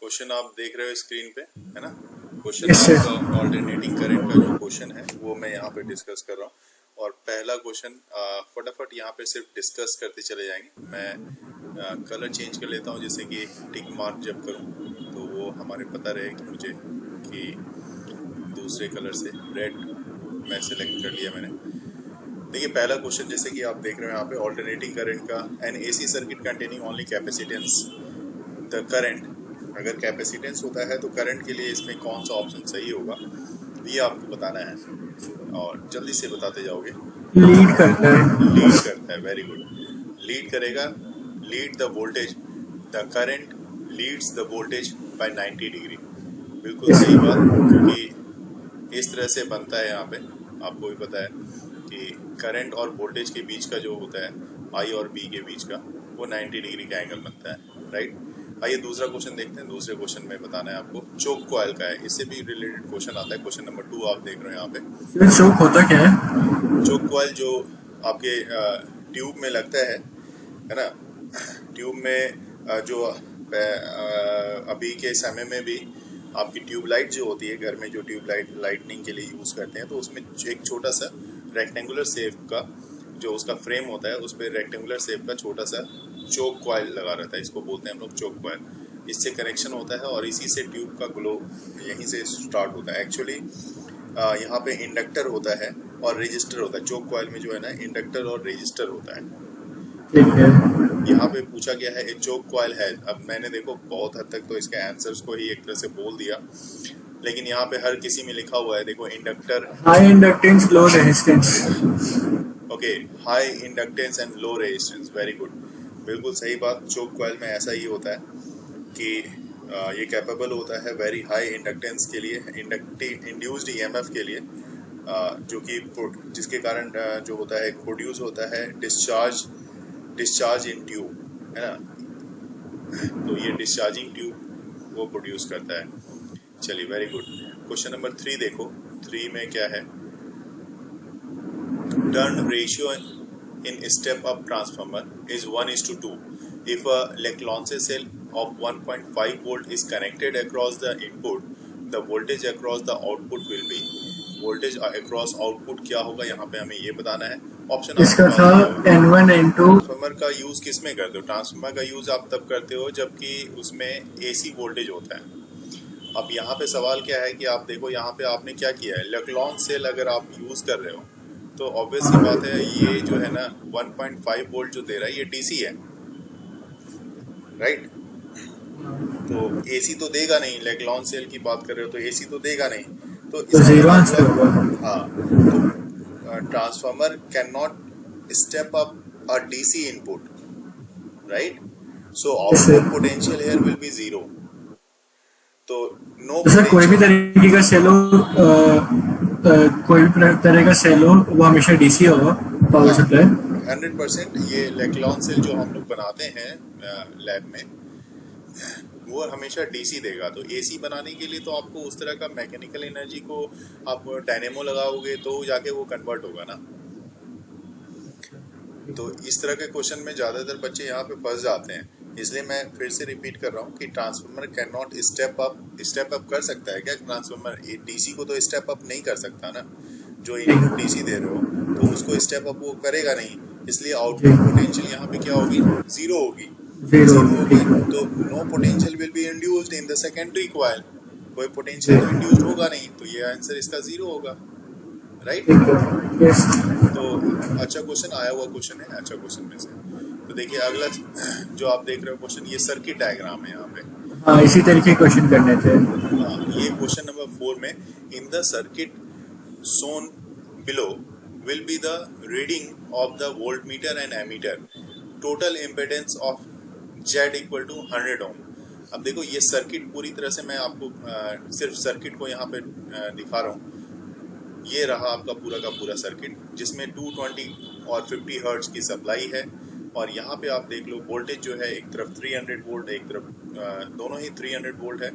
Question आप देख रहे हो स्क्रीन पे, है ना। Question Yes, sir. आपका ऑल्टरनेटिंग करंट का जो क्वेश्चन है वो मैं यहाँ पे डिस्कस कर रहा हूँ। और पहला क्वेश्चन फटाफट यहाँ पे सिर्फ डिस्कस करते चले जाएंगे। मैं कलर चेंज कर लेता हूँ, जैसे कि टिक मार्क जब करूँ तो वो हमारे पता रहे कि मुझे कि दूसरे कलर से रेड मैं सिलेक्ट कर लिया मैंने। देखिए पहला क्वेश्चन जैसे कि आप देख रहे हो यहाँ पे, ऑल्टरनेटिंग करंट का N AC circuit containing only capacitance the current. अगर कैपेसिटेंस होता है तो करंट के लिए इसमें कौन सा ऑप्शन सही होगा ये आपको बताना है और जल्दी से बताते जाओगे। लीड करता है। लीड करता है, वेरी गुड। लीड करेगा, lead the voltage, the current leads the voltage bye 90 degree. बिल्कुल सही बात, क्योंकि इस तरह से बनता है यहाँ पे, आपको भी पता है कि करंट और वोल्टेज के बीच का जो होता है आई और बी के बीच का वो 90 डिग्री का एंगल बनता है, राइट। आइए दूसरा क्वेश्चन देखते हैं। दूसरे क्वेश्चन में बताना है आपको चोक कॉइल का है, इससे भी रिलेटेड क्वेश्चन आता है। क्वेश्चन नंबर 2 आप देख रहे हो यहाँ पे। सर चोक होता क्या है? चोक कॉइल जो आपके ट्यूब में लगता है ना। ट्यूब में जो अभी के समय में भी आपकी ट्यूबलाइट जो होती है घर में, जो ट्यूबलाइट लाइटनिंग के लिए यूज करते हैं, तो उसमें एक छोटा सा रेक्टेंगुलर शेप का जो उसका फ्रेम होता है उस पर रेक्टेंगुलर शेप का छोटा सा चोक कॉइल लगा रहता है। इसको बोलते हैं हम लोग चोक कॉइल। इससे कनेक्शन होता है और इसी से ट्यूब का ग्लो यहीं से स्टार्ट होता है। एक्चुअली यहाँ पे इंडक्टर होता है और रजिस्टर होता है। चोक कॉइल में जो है ना इंडक्टर और रजिस्टर होता है। ठीक है। यहाँ पे पूछा गया है चोक कॉइल है। अब मैंने देखो बहुत हद तक तो इसके आंसर्स को ही एक तरह से बोल दिया, लेकिन यहाँ पे हर किसी में लिखा हुआ है, देखो inductor, high inductance low resistance. Okay, high inductance and low resistance, very good, बिल्कुल सही बात। चोक कॉइल में ऐसा ही होता है कि ये कैपेबल होता है वेरी हाई इंडक्टेंस के लिए, इंड्यूस्ड ईएमएफ के लिए, जो कि जिसके कारण जो होता है प्रोड्यूस होता है डिस्चार्ज इन ट्यूब, है ना। तो ये डिस्चार्जिंग ट्यूब वो प्रोड्यूस करता है। चलिए वेरी गुड। क्वेश्चन नंबर 3 देखो। 3 में क्या है, turn ratio in step up transformer is 1:2 if a Leclanche cell of 1.5 volt is connected across the input, the voltage across the output will be। Voltage across output क्या होगा यहाँ पे हमें ये बताना है। ऑप्शन इसका था N1 N2। ट्रांसफार्मर का यूज किस में करते हो? ट्रांसफार्मर का यूज आप तब करते हो जबकि उसमें एसी वोल्टेज होता है। अब यहाँ पे सवाल क्या है कि आप देखो यहाँ पे आपने क्या किया है, लेक्लॉन्च सेल अगर आप यूज कर रहे हो तो ऑब्वियस सी बात है ये जो है ना 1.5 वोल्ट जो दे रहा है ये डीसी है, राइट। तो एसी तो देगा नहीं, लेक्लॉन्च सेल की बात कर रहे हो तो एसी तो देगा नहीं, तो जीरो आंसर होगा। हाँ, तो transformer can not step up a DC input, right. So output potential here will be 0। तो नो सर कोई भी तरीके का सेल हो, कोई भी तरह का सेल हो वो हमेशा डीसी होगा पावर सप्लाई। 100% ये लेक्लॉन्च सेल जो हम लोग बनाते हैं लैब में वो हमेशा डीसी देगा। तो एसी बनाने के लिए तो आपको उस तरह का मैकेनिकल एनर्जी को आप डायनेमो लगाओगे तो जाके वो कन्वर्ट होगा ना। तो इस तरह के क्वेश्चन में ज़्यादातर बच्चे यहाँ पे फंस जाते हैं, इसलिए मैं फिर से रिपीट कर रहा हूँ कि transformer can not step up कर सकता है क्या ट्रांसफार्मर? डीसी को तो स्टेप अप नहीं कर सकता ना। जो इनपुट डीसी दे रहे हो तो उसको स्टेप अप वो करेगा नहीं, इसलिए आउटपुट पोटेंशियल यहाँ पे क्या होगी? 0 होगी। तो no potential will be induced in the secondary coil. कोई पोटेंशियल तो इंड्यूस्ड होगा नहीं, तो ये आंसर इसका 0 होगा, राइट। तो अच्छा क्वेश्चन आया हुआ क्वेश्चन है, अच्छा क्वेश्चन में से। तो देखिए अगला जो आप देख रहे हो क्वेश्चन, ये सर्किट डायग्राम है यहाँ पे। हाँ, इसी तरीके क्वेश्चन करने थे। हाँ, ये क्वेश्चन नंबर 4 में, in the circuit shown below will be the reading of the voltmeter and ammeter, total impedance of Z equal to 100 ohm। अब देखो ये सर्किट पूरी तरह से मैं आपको सिर्फ सर्किट को यहाँ पे दिखा रहा हूँ। ये रहा आपका पूरा का पूरा सर्किट जिसमें 220 और 50 हर्ट्ज की सप्लाई है, और यहाँ पे आप देख लो वोल्टेज जो है एक तरफ 300 वोल्ट, एक तरफ दोनों ही 300 वोल्ट है।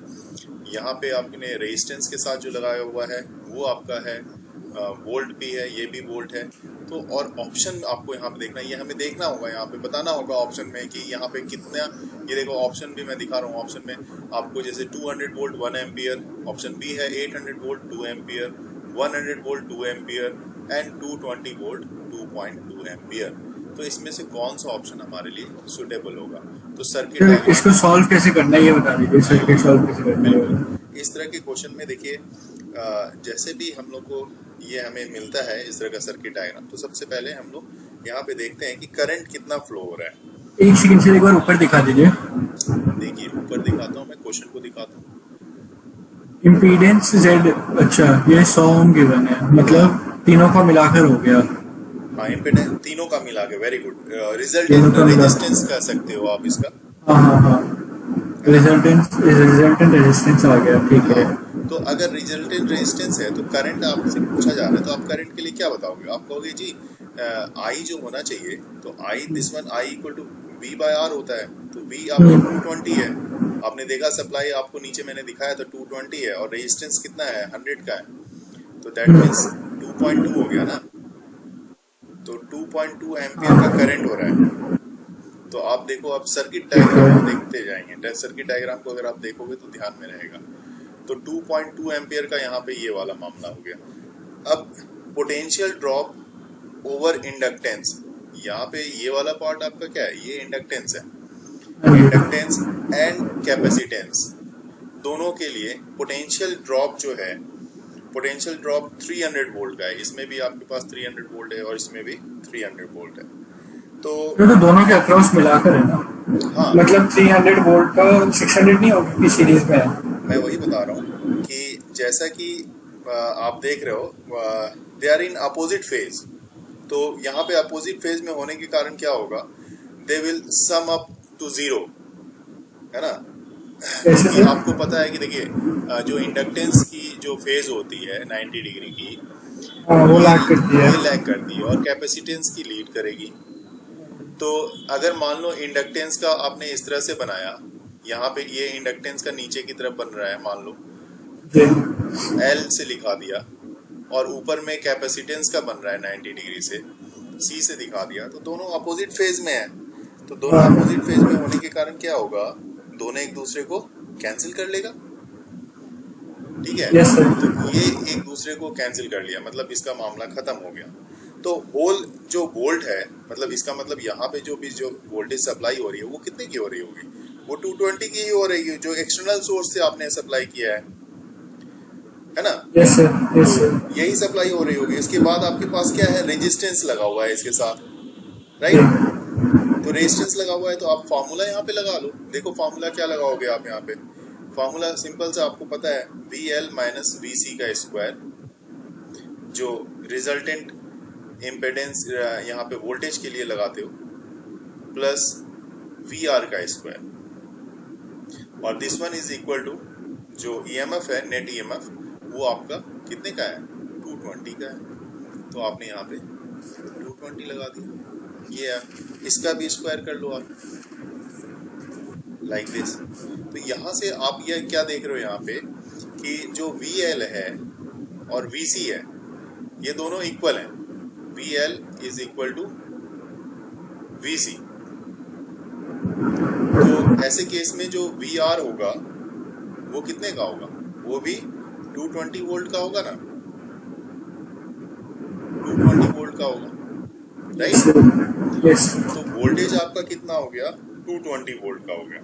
यहाँ पे आपने रेजिस्टेंस के साथ जो लगाया हुआ है वो आपका है वोल्ट भी है, ये भी वोल्ट है। तो और ऑप्शन आपको यहाँ पे देखना है, ये हमें देखना होगा, यहाँ पे बताना होगा ऑप्शन में कि यहाँ पे ये देखो ऑप्शन भी मैं दिखा रहा हूँ। ऑप्शन में आपको जैसे 200 वोल्ट 1 एम्पियर, ऑप्शन बी है 800 volt 2 ampere, 100 volt 2 ampere and 220 volt 2.2 ampere. तो इसमें से कौन सा ऑप्शन हमारे लिए सुटेबल होगा? तो सर्किट फिर डायग्राम इसको सॉल्व कैसे करना है ये बता दीजिए, सर्किट सॉल्व कैसे करना है। बिल्कुल इस तरह के क्वेश्चन में देखिए, जैसे भी हम लोग को ये हमें मिलता है इस तरह का सर्किट डायग्राम, तो सबसे पहले हम लोग यहाँ पे देखते हैं कि करंट कितना फ्लो हो रहा है। एक सेकंड से एक बार ऊपर दिखा दीजिए। देखिए ऊपर दिखाता हूँ, मैं क्वेश्चन को दिखाता हूँ। इम्पीडेंस Z, अच्छा ये 100 ओम गिवन है, मतलब तीनों का मिलाकर हो गया। हाँ इम्पीडेंस तीनों का मिला के, वेरी गुड। तीनों रिजल्टेंट का मिला, रेजिस्टेंस कह सकते हो आप इसका। हाँ हाँ हाँ, रिजल्टेंट रेजिस्टेंस आ गया, ठीक है। हाँ, तो अगर रिजल्टेंट रेजिस्टेंस है तो करंट आपसे पूछा जा रहा है, तो आप करंट के लिए क्या बताओगे? आप कहोगे जी आई जो होना चाहिए, तो I this one I equal to V by R होता है, तो V आपका 220 है। आपने देखा सप्लाई आपको नीचे मैंने दिखाया था 220 है, और रेजिस्टेंस कितना है 100 का है, तो दैट मीन्स 2.2 हो गया ना। तो 2.2 एम्पियर का करंट हो रहा है। तो आप देखो, आप सर्किट डायग्राम को देखते जाएंगे, सर्किट डायग्राम को अगर आप देखोगे तो ध्यान में रहेगा। तो 2.2 एम्पियर का यहाँ पे ये वाला मामला हो गया। अब पोटेंशियल ड्रॉप ओवर इंडक्टेंस, यहाँ पे ये वाला पार्ट आपका क्या है? ये इंडक्टेंस है। इंडक्टेंस एंड कैपेसिटेंस दोनों के लिए पोटेंशियल ड्रॉप जो है, पोटेंशियल ड्रॉप 300 वोल्ट का है। इसमें भी आपके पास 300 वोल्ट है और इसमें भी 300 वोल्ट है। तो दोनों के अक्रॉस मिलाकर है ना। हाँ, मतलब 300 वोल्ट का 600 नहीं होगा कि सीरीज में है। मैं वही बता रहा हूँ कि जैसा कि आप देख रहे हो they are in opposite phase, तो यहाँ पे अपोजिट फेज में होने के कारण क्या होगा? They will sum up to zero, है ना। कि आपको पता है कि देखिए जो इंडक्टेंस की जो फेज होती है 90 डिग्री की, वो लैग करती है, ये लैग करती है और कैपेसिटेंस की लीड करेगी। तो अगर मान लो इंडक्टेंस का आपने इस तरह से बनाया, यहाँ पे ये इंडक्टेंस का नीचे की तरफ बन रहा है, मान लो L से लिखा दिया, और ऊपर में कैपेसिटेंस का बन रहा है 90 डिग्री से, C से दिखा दिया, तो दोनों अपोजिट फेज में है। तो दोनों अपोजिट फेज में होने के कारण क्या होगा? दोनों एक दूसरे को कैंसिल कर लेगा, ठीक है। yes, तो ये एक दूसरे को कैंसिल कर लिया, मतलब इसका मामला खत्म हो गया। तो होल जो वोल्ट है, मतलब इसका मतलब यहाँ पे जो भी जो वोल्टेज सप्लाई हो रही है वो कितने की हो रही होगी? वो 220 की ही हो रही है, जो एक्सटर्नल सोर्स से आपने सप्लाई किया है ना। yes, yes, तो यही सप्लाई हो रही होगी। इसके बाद आपके पास क्या है? रेजिस्टेंस लगा हुआ है इसके साथ, राइट। तो रेजिस्टेंस लगा हुआ है, तो आप फार्मूला यहाँ पे लगा लो। देखो फार्मूला क्या लगाओगे आप यहाँ पे? फार्मूला सिंपल सा आपको पता है, VL माइनस VC का स्क्वायर, जो रिजल्टेंट इम्पेडेंस यहाँ पे वोल्टेज के लिए लगाते हो, प्लस VR का स्क्वायर, और this one is equal to जो EMF है, नेट EMF, वो आपका कितने का है? 220 का है। तो आपने यहाँ पे 220 लगा दिया। ये है, इसका भी स्क्वायर कर लो आप, लाइक दिस। तो यहाँ से आप ये क्या देख रहे हो यहाँ पे कि जो VL है और VC है, ये दोनों इक्वल हैं। VL is equal to VC। तो ऐसे केस में जो VR होगा वो कितने का होगा? वो भी 220 वोल्ट का होगा ना, 220 वोल्ट का होगा, राइट। yes. तो वोल्टेज आपका कितना हो गया? 220 वोल्ट का हो गया।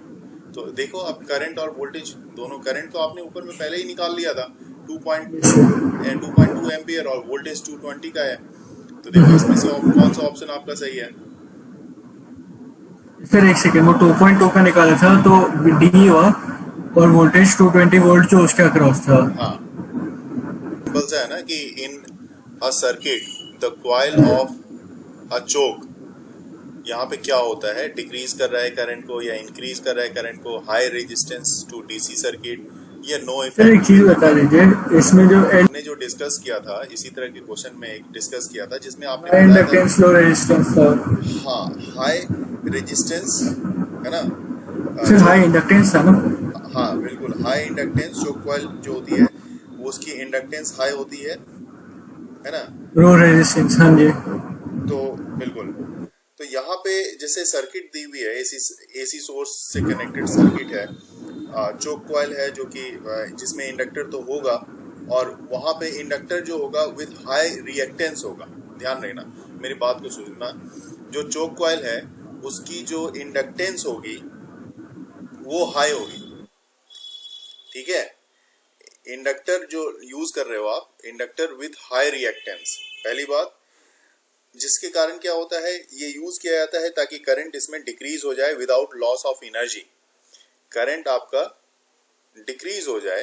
तो देखो अब करंट और वोल्टेज दोनों, करंट तो आपने ऊपर में पहले ही निकाल लिया था 2.2 एम्पियर, और वोल्टेज 220 का है। तो देखो इसमें से कौन सा ऑप्शन आपका सही है? फिर एक सेकेंड, वो 2.2 का निकाला था तो D हुआ, और वोल्टेज 220 वोल्ट जो उसके अक्रॉस था। हाँ, सिंपल सा है ना कि in a circuit the coil of a choke, यहाँ पे क्या होता है? डिक्रीज कर रहा है करंट को या इंक्रीज कर रहा है करंट को। High resistance to DC circuit या नो इफेक्ट। एक चीज बता दीजिए, इसमें जो हमने जो डिस्कस किया था, इसी तरह के क्वेश्चन में एक डिस्कस किया था जिसमें आपने इंडक्टेंस लो रेजिस्टेंस था। हाँ, हाई रेजिस्टेंस है ना, फिर हाई इंडक्टेंस था ना। हाँ बिल्कुल, हाई इंडक्टेंस जो कॉइल जो होती है वो उसकी इंडक्टेंस हाई होती है ना। लो रेजिस्टेंस, हाँ जी। तो बिल्कुल, तो तो यहाँ पे जैसे सर्किट दी हुई है, एसी सोर्स से कनेक्टेड सर्किट है, चोक कॉइल है जो कि जिसमें इंडक्टर तो होगा, और वहां पे इंडक्टर जो होगा विद हाई रिएक्टेंस होगा। ध्यान रखना, मेरी बात को सुनना। जो चोक कॉइल है उसकी जो इंडक्टेंस होगी वो हाई होगी, ठीक है। इंडक्टर जो यूज कर रहे हो आप, इंडक्टर विद हाई रिएक्टेंस, पहली बात, जिसके कारण क्या होता है, ये यूज किया जाता है ताकि करंट इसमें डिक्रीज हो जाए without loss of energy. Current आपका डिक्रीज हो जाए,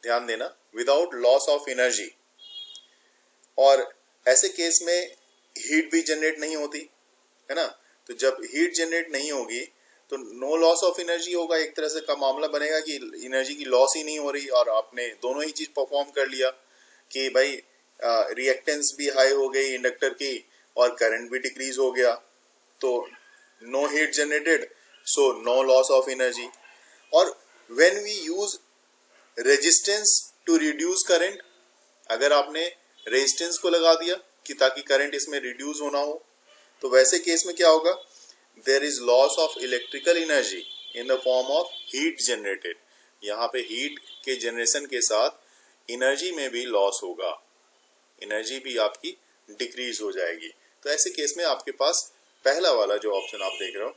ध्यान देना, विदाउट लॉस ऑफ एनर्जी। और ऐसे केस में हीट भी जनरेट नहीं होती है ना। तो जब हीट जनरेट नहीं होगी तो नो लॉस ऑफ एनर्जी होगा, एक तरह से का मामला बनेगा कि एनर्जी की लॉस ही नहीं हो रही, और आपने दोनों ही चीज परफॉर्म कर लिया कि भाई रिएक्टेंस भी हाई हो गई इंडक्टर की और करंट भी डिक्रीज हो गया, तो no heat generated, so no loss of energy. और when we use resistance to reduce current, अगर आपने रेजिस्टेंस को लगा दिया कि ताकि करंट इसमें रिड्यूस होना हो, तो वैसे केस में क्या होगा, there is loss of electrical energy in the form of heat generated. यहाँ पे हीट के जनरेशन के साथ एनर्जी में भी लॉस होगा, एनर्जी भी आपकी डिक्रीज हो जाएगी। तो ऐसे केस में आपके पास पहला वाला जो ऑप्शन आप देख रहे हो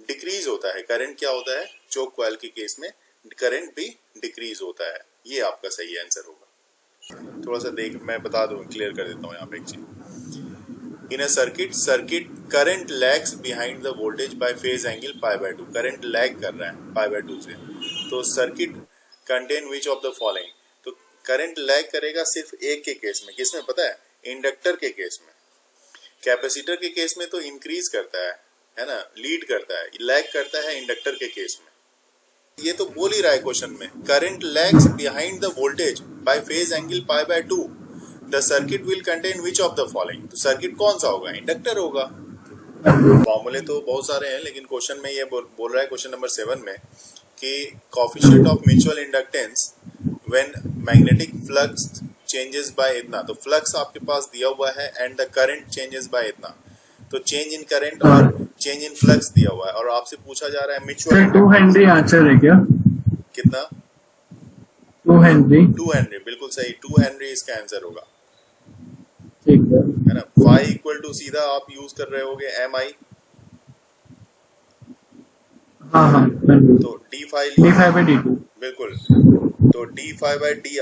डिक्रीज होता है। करंट क्या होता है, चोक कॉइल के केस में करंट भी डिक्रीज होता है, ये आपका सही आंसर होगा। थोड़ा सा देख, मैं बता दूं, क्लियर कर देता हूँ यहाँ पे एक चीज। In a circuit current lags behind the voltage by phase angle π/2। Current lag कर रहा है π/2 से, तो circuit contain which of the following. तो करंट लैग करेगा सिर्फ एक के केस में, किसमें पता है, इंडक्टर के केस में। कैपेसिटर के केस में तो इंक्रीज करता है ना, लीड करता है, लैग करता है इंडक्टर के केस में। ये तो बोल ही रहा है क्वेश्चन में, current lags behind the voltage by phase angle π/2, the circuit will contain which of the following. तो सर्किट कौन सा होगा, इंडक्टर होगा। फॉर्मूले तो बहुत सारे हैं, लेकिन क्वेश्चन में ये बोल रहा है, क्वेश्चन नंबर 7 में, कि coefficient of mutual inductance when magnetic flux changes by इतना। तो फ्लक्स आपके पास दिया हुआ है and the current changes by इतना, तो चेंज इन करंट और चेंज इन फ्लक्स दिया हुआ है, और आपसे पूछा जा रहा है म्यूचुअल। 2 हेनरी आंसर है क्या? कितना? 2 हेनरी। 2 हेनरी, बिल्कुल सही, 2 हेनरी इसका आंसर होगा, ठीक है ना। फाई इक्वल टू सीधा आप यूज कर रहे होगे MI, हाँ, तो d5/dt, बिल्कुल, तो d5/di,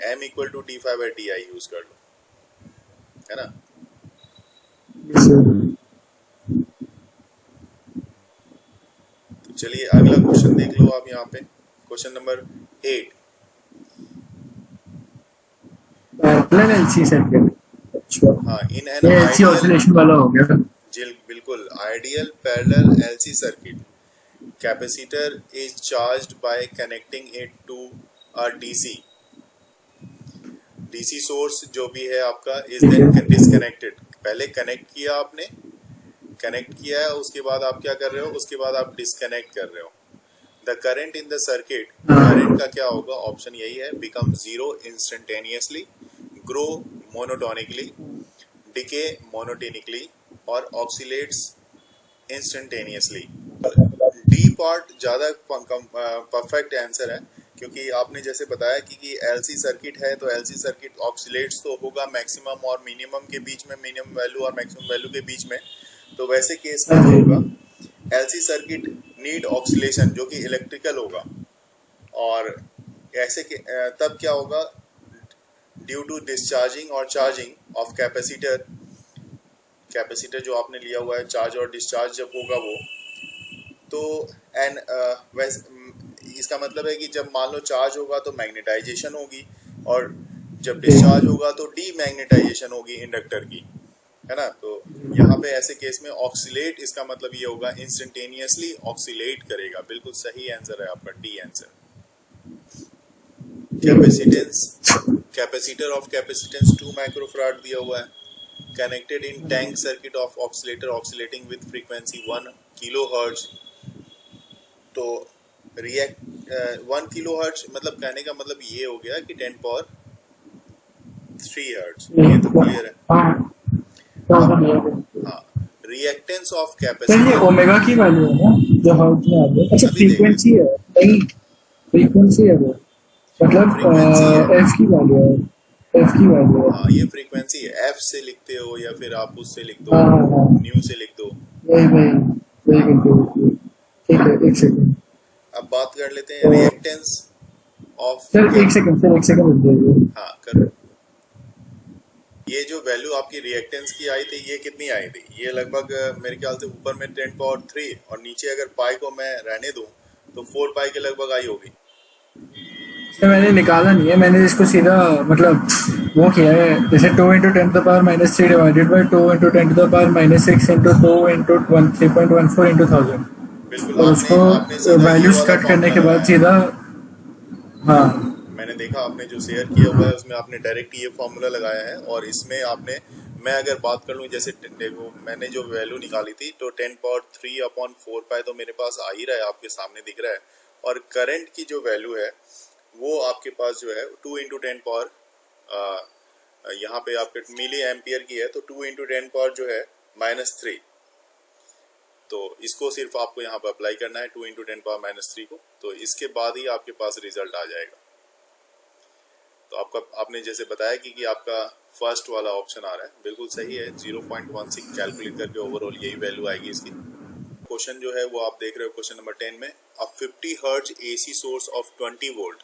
m equal to d5/di use कर लो, है ना। तो चलिए अगला क्वेश्चन देख लो आप यहाँ पे, question number 8। Parallel LC circuit, अच्छा हाँ, इन एन ये एलसी ऑसिलेशन वाला हो गया। बिल्कुल, ideal parallel LC circuit, capacitor is charged by connecting it to a DC source जो भी है आपका इज देन डिस्कनेक्टेड। पहले कनेक्ट किया आपने, कनेक्ट किया है, उसके बाद आप क्या कर रहे हो, उसके बाद आप डिस्कनेक्ट कर रहे हो। The current in the circuit, current का क्या होगा, ऑप्शन यही है, become zero instantaneously, grow monotonically, decay monotonically, और ऑक्सीलेट्स इंस्टेंटेनियसली। डी पार्ट ज्यादा परफेक्ट आंसर है, क्योंकि आपने जैसे बताया कि LC सर्किट है, तो LC सर्किट ऑक्सीलेट्स तो होगा मैक्सिमम और मिनिमम के बीच में, मिनिमम वैल्यू और मैक्सिमम वैल्यू के बीच में। तो वैसे केस में होगा LC सर्किट नीड ऑक्सीलेशन, जो कि इलेक्ट्रिकल होगा, और ऐसे तब क्या होगा, ड्यू टू डिस्चार्जिंग और चार्जिंग ऑफ कैपेसिटर, कैपेसिटर जो आपने लिया हुआ है, चार्ज और डिस्चार्ज जब होगा वो, तो इसका मतलब है कि जब मान लो चार्ज होगा तो मैग्नेटाइजेशन होगी, और जब डिस्चार्ज होगा तो डीमैग्नेटाइजेशन होगी इंडक्टर की, है ना। तो यहाँ पे ऐसे केस में ऑक्सीलेट, इसका मतलब ये होगा इंस्टेंटेनियसली ऑक्सीलेट करेगा। बिल्कुल सही आंसर है आपका, D answer. Capacitor of capacitance 2 microfarad दिया हुआ है, connected in tank circuit of oscillator oscillating with frequency 1 kilohertz. तो 1 किलोहर्ट्ज मतलब कहने का मतलब ये हो गया कि 10⁻³ हर्ट्ज, ये तो क्लियर है। हाँ, रिएक्टेंस ऑफ सर ये कैपेसिटर। ओमेगा की वैल्यू है ना जो हर्ट्ज में आ गई? अच्छा अभी देख रहे फ्रीक्वेंसी है, नहीं फ्रीक्वेंसी है वो, मतलब फ्रीक्वेंसी है। एफ की वैल्यू है, एफ की वैल्यू है। हाँ ये फ्रीक्वेंसी है, एफ से लिखते हो या फिर आप उससे लिख दो, हाँ हाँ हाँ, न्यू से लिख दो। वही वही वही बिल्कुल। ठीक है, एक सेकंड। अब बात कर लेते हैं तो रिएक्टेंस ऑफ सर एक सेकंड रुक जाइए। हाँ करो। ये जो वैल्यू आपकी रिएक्टेंस की आई थी ये कितनी आई थी? ये लगभग मेरे ख्याल से ऊपर में 10 पावर 3 और नीचे अगर पाई को मैं रहने दूं तो 4 पाई के लगभग आई होगी। सर मैंने निकाला नहीं है, मैंने इसको सीधा मतलब वो किया है, जैसे 2 into 10 to the power -3 divided by 2 into 10 to the power -6 into 2 into 3.14 into 1000, बिल्कुल और आपने उसको सीधा ये वैल्यूज वाला कट करने फॉर्मूला के बाद लगाया है। सीधा। हाँ मैंने देखा आपने जो शेयर किया हुआ है उसमें आपने डायरेक्ट ये फॉर्मूला लगाया है और इसमें आपने, मैं अगर बात कर लूँ जैसे देखो मैंने जो वैल्यू निकाली थी तो 10 पावर 3 अपॉन 4 पाई तो मेरे पास आ ही रहा है, आपके सामने दिख रहा है। और करंट की जो वैल्यू है वो आपके पास जो है 2 इंटू 10 पावर यहाँ पे आपके मिली एम्पियर की है तो 2 इंटू 10 पावर जो है -3, तो इसको सिर्फ आपको यहाँ पर अप्लाई करना है 2 इंटू 10 पावर -3 को, तो इसके बाद ही आपके पास रिजल्ट आ जाएगा। तो आपने जैसे बताया कि आपका फर्स्ट वाला ऑप्शन आ रहा है, बिल्कुल सही है। 0.16 कैलकुलेट करके ओवरऑल यही वैल्यू आएगी इसकी। क्वेश्चन जो है वो आप देख रहे हो क्वेश्चन नंबर 10 में, a 50 hertz AC source of 20 volt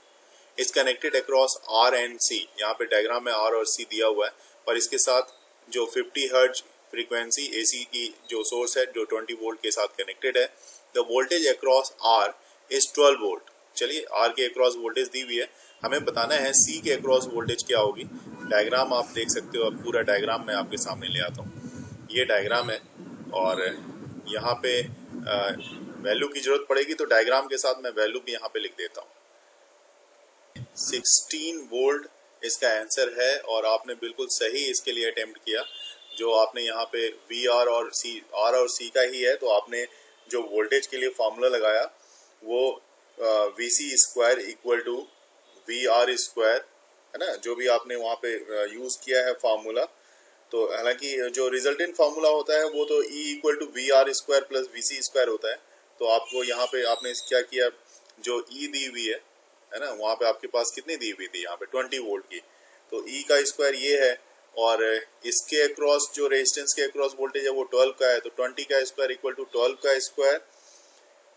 is connected across R and C. यहाँ पे डायग्राम में आर और सी दिया हुआ है और इसके साथ जो 50 हर्ट्ज फ्रीक्वेंसी एसी की जो सोर्स है जो 20 वोल्ट के साथ कनेक्टेड है। The voltage across R is 12 volt. चलिए आर के अक्रॉस वोल्टेज दी हुई है, हमें बताना है सी के अक्रॉस वोल्टेज क्या होगी। डायग्राम आप देख सकते हो, अब पूरा डायग्राम मैं आपके सामने ले आता हूँ। ये डायग्राम है और यहाँ पे वैल्यू की जरूरत पड़ेगी तो डायग्राम के साथ मैं वैल्यू भी यहाँ पे लिख देता हूँ। 16 वोल्ट इसका आंसर है और आपने बिल्कुल सही इसके लिए अटेम्प्ट किया। जो आपने यहाँ पे वी आर और सी का ही है, तो आपने जो वोल्टेज के लिए फॉर्मूला लगाया वो V C square equal to V R square है ना, जो भी आपने वहाँ पे यूज किया है फार्मूला। तो हालांकि जो रिजल्टेंट फार्मूला होता है वो तो E equal to V R square plus V C square होता है। तो आपको यहाँ पे आपने क्या किया, जो E दी हुई है ना, वहाँ पे आपके पास कितनी दी हुई थी यहाँ पे 20 वोल्ट की, तो E का स्क्वायर ये है और इसके अक्रॉस जो रेजिस्टेंस के अक्रॉस वोल्टेज है वो 12 का है, तो 20 का स्क्वायर इक्वल टू 12 का स्क्वायर,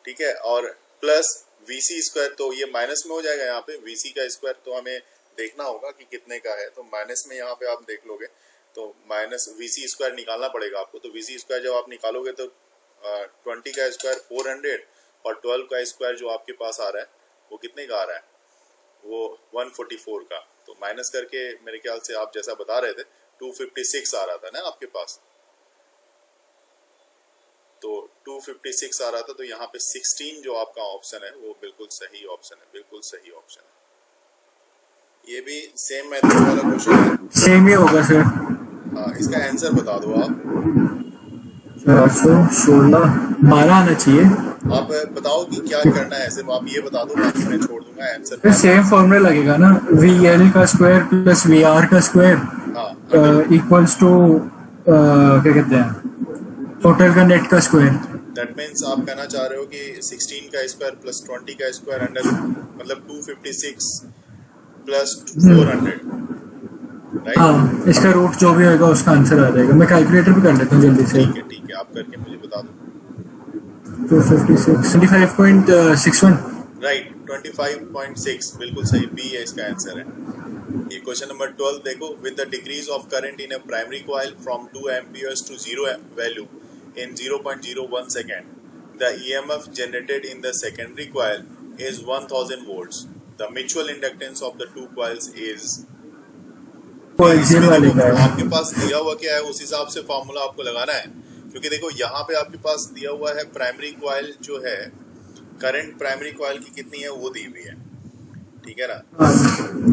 ठीक है, और प्लस वीसी स्क्वायर, तो ये माइनस में हो जाएगा यहाँ पे वीसी का स्क्वायर, तो हमें देखना होगा कि कितने का है। तो माइनस में यहाँ पे आप देख लोगे तो माइनस वीसी स्क्वायर निकालना पड़ेगा आपको। तो वीसी स्क्वायर जब आप निकालोगे तो 20 का स्क्वायर 400 और 12 का स्क्वायर जो आपके पास आ रहा है वो कितने का आ रहा है, वो 144 का। तो माइनस करके मेरे ख्याल से आप जैसा बता रहे थे 256 आ रहा था ना आपके पास, तो 256 आ रहा था। तो यहाँ पे 16 जो आपका ऑप्शन है वो बिल्कुल सही ऑप्शन है, बिल्कुल सही ऑप्शन है। ये भी सेम मेथड वाला क्वेश्चन है, सेम ही होगा सर। हाँ इसका आंसर बता दो आप। 416 12 आना चाहिए। आप बताओ कि क्या करना है, सिर्फ आप ये बता दो, बाकी मैं छोड़ दूंगा आंसर। फिर सेम फॉर्मूला लगेगा ना, वी एल का स्क्वायर प्लस वी आर का स्क्वायर हाँ इक्वल्स टू क्या कहते हैं टोटल का नेट का स्क्वायर। दैट मीन्स आप कहना चाह रहे हो कि 16 का स्क्वायर प्लस 20 का स्क्वायर अंडर मतलब 256 प्लस 400, राइट? हाँ इसका रूट जो भी होगा उसका आंसर आ जाएगा। मैं कैलकुलेटर भी कर लेता हूँ जल्दी से। ठीक है आप करके मुझे बता दो। 256 25.61 राइट 25.6 बिल्कुल सही, बी है इसका आंसर है। ये क्वेश्चन नंबर 12 देखो, with the decrease of current in a primary coil from 2 amperes to 0 value in 0.01 second, the EMF generated in the secondary coil is 1000 volts. The mutual inductance of the two coils is आपके पास दिया हुआ क्या है उस हिसाब से formula आपको लगाना है, क्योंकि देखो यहाँ पे आपके पास दिया हुआ है प्राइमरी कॉइल जो है, करंट प्राइमरी कॉइल की कितनी है वो दी हुई है, ठीक है ना।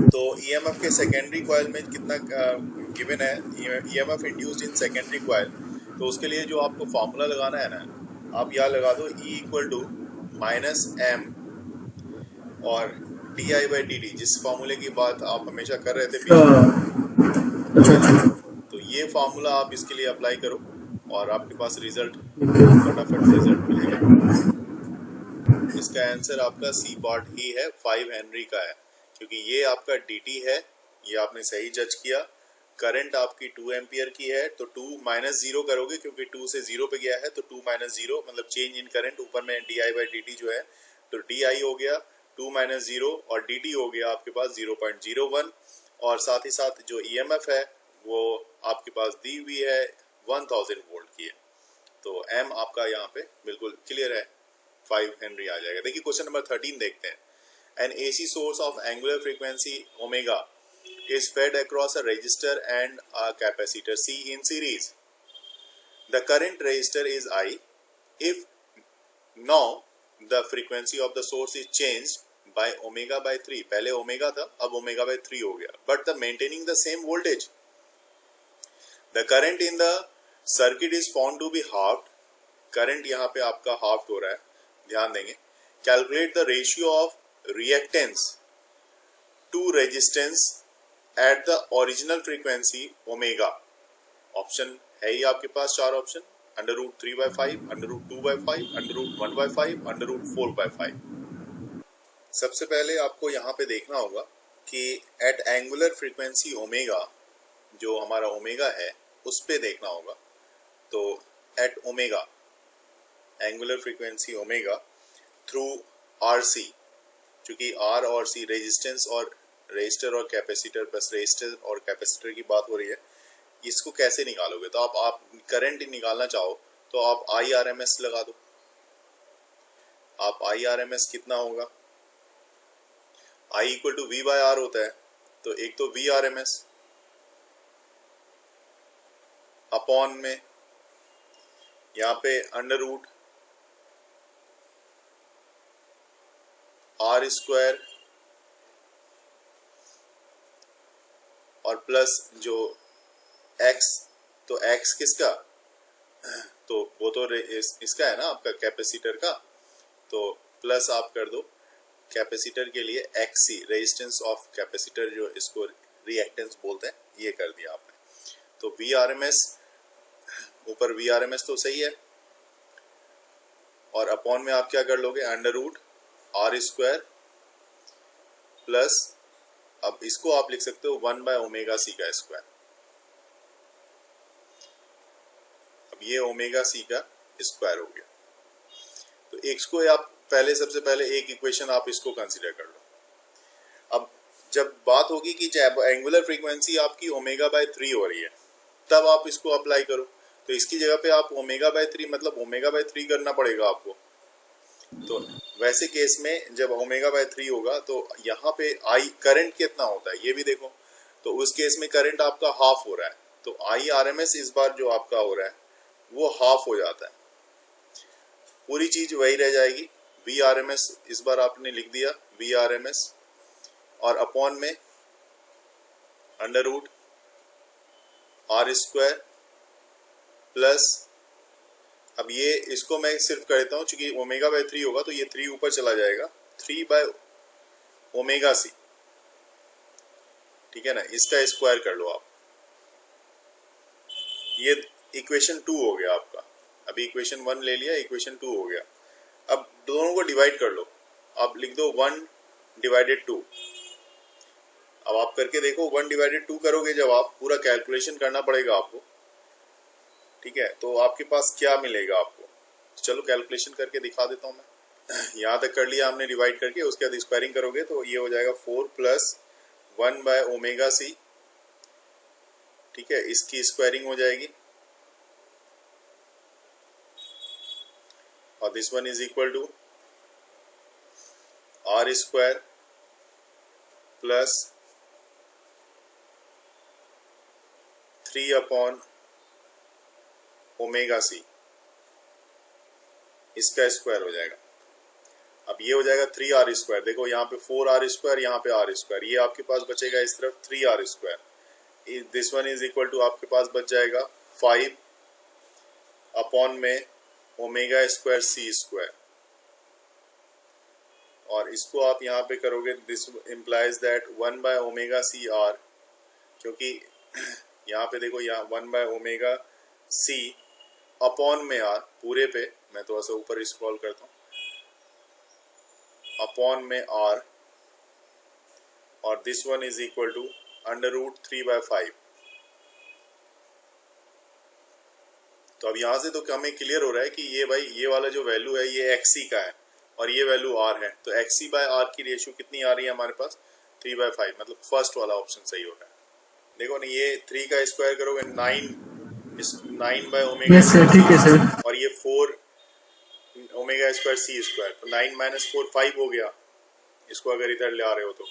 तो EMF के सेकेंडरी कॉइल में कितना गिवन है, EMF induced in secondary coil, तो उसके लिए जो आपको फॉर्मूला लगाना है ना, आप यहाँ लगा दो E इक्वल टू -M और di/dt, जिस फॉर्मूले की बात आप हमेशा कर रहे थे। तो ये फॉर्मूला आप इसके लिए अप्लाई करो और आपके पास रिजल्ट फटाफट रिजल्ट मिलेगा। इसका आंसर आपका सी पार्ट ही है, 5 हेनरी का है, क्योंकि ये आपका dt है, ये आपने सही जज किया। करंट आपकी 2 एम्पियर की है, तो 2 माइनस 0 करोगे क्योंकि 2 से 0 पे गया है, तो 2 माइनस 0 मतलब चेंज इन करंट, ऊपर में di/dt जो है तो di हो गया 2 माइनस 0 और dt हो गया आपके पास 0.01 और साथ ही साथ जो EMF है वो आपके पास दी हुई है 1000 वोल्ट की है। तो m आपका यहाँ पे बिल्कुल क्लियर है, 5 हेनरी आ जाएगा। देखिए क्वेश्चन नंबर 13 देखते हैं। An AC source of angular frequency omega is fed across a resistor and a capacitor C in series. The current resistor is I. If now the frequency of the source is changed by omega by 3, पहले omega था अब omega by 3 हो गया, but the maintaining the same voltage. The current in the circuit is found to be halved. Current यहाँ पे आपका half हो रहा है, ध्यान देंगे। Calculate the ratio of reactance to resistance at the original frequency omega. Option है ही आपके पास 4 ऑप्शन, √3/5, √2/5, √1/5, √4/5। सबसे पहले आपको यहाँ पे देखना होगा कि एट एंगुलर फ्रीक्वेंसी ओमेगा, जो हमारा ओमेगा है उस पे देखना होगा। तो at omega, angular frequency omega through RC, चूंकि R और C रेजिस्टेंस और रेजिस्टर और कैपेसिटर, बस रेजिस्टर और कैपेसिटर की बात हो रही है, इसको कैसे निकालोगे? तो आप करंट निकालना चाहो तो आप IRMS लगा दो। आप IRMS कितना होगा? I इक्वल टू V/R होता है, तो एक तो VRMS अपॉन में यहाँ पे अंडर रूट R² और प्लस जो X, तो X किसका? तो वो तो इसका है ना आपका कैपेसिटर का, तो प्लस आप कर दो कैपेसिटर के लिए XC, रेजिस्टेंस ऑफ कैपेसिटर, जो इसको रिएक्टेंस बोलते हैं, ये कर दिया आपने। तो VRMS, ऊपर VRMS तो सही है, और अपॉन में आप क्या कर लोगे? अंडर रूट R² प्लस, अब इसको आप लिख सकते हो 1/ओमेगा C का स्क्वायर। अब ये ओमेगा C का स्क्वायर हो गया। तो इसको आप पहले, सबसे पहले एक इक्वेशन आप इसको कंसीडर कर लो। अब जब बात होगी कि जब एंगुलर फ्रीक्वेंसी आपकी ओमेगा बाय 3 हो रही है, तब आप इसको अप्लाई करो। तो इसकी जगह पे आप ओमेगा बाय 3 मतलब ओमेगा बाय 3 करना पड़ेगा आपको। तो वैसे केस में जब ओमेगा बाय 3 होगा तो यहाँ पे आई करंट कितना होता है ये भी देखो। तो उस केस में करंट आपका हाफ हो रहा है, तो IRMS इस बार जो आपका हो रहा है वो हाफ हो जाता है, पूरी चीज वही रह जाएगी। VRMS इस बार आपने लिख दिया VRMS, और अपॉन में अंडर रूट R² प्लस, अब ये इसको मैं सिर्फ कर देता हूँ, चूंकि ओमेगा बाय 3 होगा तो ये 3 ऊपर चला जाएगा, 3/ओमेगा C, ठीक है ना, इसका स्क्वायर कर लो आप। ये इक्वेशन 2 हो गया आपका। अभी इक्वेशन 1 ले लिया, इक्वेशन 2 हो गया। अब दोनों को डिवाइड कर लो, आप लिख दो 1/2। अब आप करके देखो, 1/2 करोगे जब आप, पूरा कैलकुलेशन करना पड़ेगा आपको, ठीक है, तो आपके पास क्या मिलेगा आपको? चलो कैलकुलेशन करके दिखा देता हूँ मैं। यहाँ तक कर लिया हमने डिवाइड करके, उसके बाद स्क्वायरिंग करोगे तो ये हो जाएगा 4 प्लस 1/ओमेगा C, ठीक है, इसकी स्क्वायरिंग हो जाएगी, और this one is equal to R² plus 3/ओमेगा C, इसका स्क्वायर हो जाएगा। अब ये हो जाएगा 3R², देखो यहाँ पे 4R², यहाँ पे R², ये आपके पास बचेगा इस तरफ 3R²। This one is equal to आपके पास बच जाएगा 5 अपॉन में ओमेगा² C², और इसको आप यहाँ पे करोगे, दिस इम्प्लाइज दैट 1/ओमेगा C R, क्योंकि यहाँ पे देखो, यहाँ 1/ओमेगा C अपॉन में आर, पूरे पे मैं थोड़ा सा ऊपर स्क्रॉल करता हूँ, अपॉन में आर, और this one is equal to under root 3/5। तो अब यहाँ से तो हमें क्लियर हो रहा है कि ये भाई ये वाला जो वैल्यू है ये एक्सी का है और ये वैल्यू आर है, तो एक्सी बाय आर की रेशियो कितनी आ रही है हमारे पास 3/5, मतलब फर्स्ट वाला ऑप्शन सही होगा। देखो ना, ये 3 का स्क्वायर करोगे 9 बाय ओमेगा यस सर, ठीक है सर। और ये 4 ओमेगा स्क्वायर सी स्क्वायर, तो 9 - 4 5 हो गया इसको अगर इधर ले आ रहे हो तो,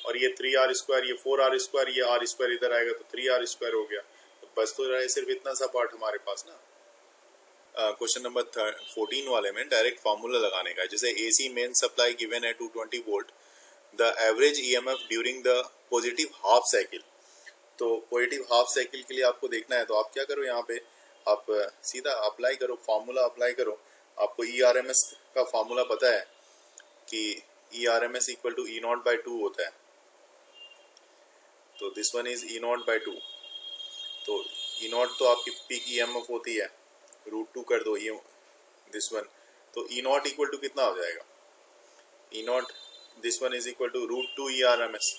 और ये 3r स्क्वायर, ये 4r स्क्वायर, ये r स्क्वायर इधर आएगा तो 3r स्क्वायर हो गया। तो बस तो रहा है सिर्फ इतना सा पार्ट हमारे पास ना। क्वेश्चन नंबर 14 वाले में डायरेक्ट फार्मूला लगाने का है। जैसे AC मेन सप्लाई गिवन है 220 volt, the average EMF during the positive half cycle. तो पॉजिटिव हाफ साइकिल के लिए आपको देखना है, तो आप क्या करो, यहाँ पे आप सीधा अप्लाई करो, फार्मूला अप्लाई करो। आपको ERMS का फार्मूला पता है कि ERMS इक्वल टू E0/2 होता है, तो दिस वन इज E0/2। तो E0 तो आपकी पीक EMF होती है, √2 कर दो ये दिस वन, तो E0 इक्वल टू कितना हो जाएगा, E0 this one is equal to √2 ERMS,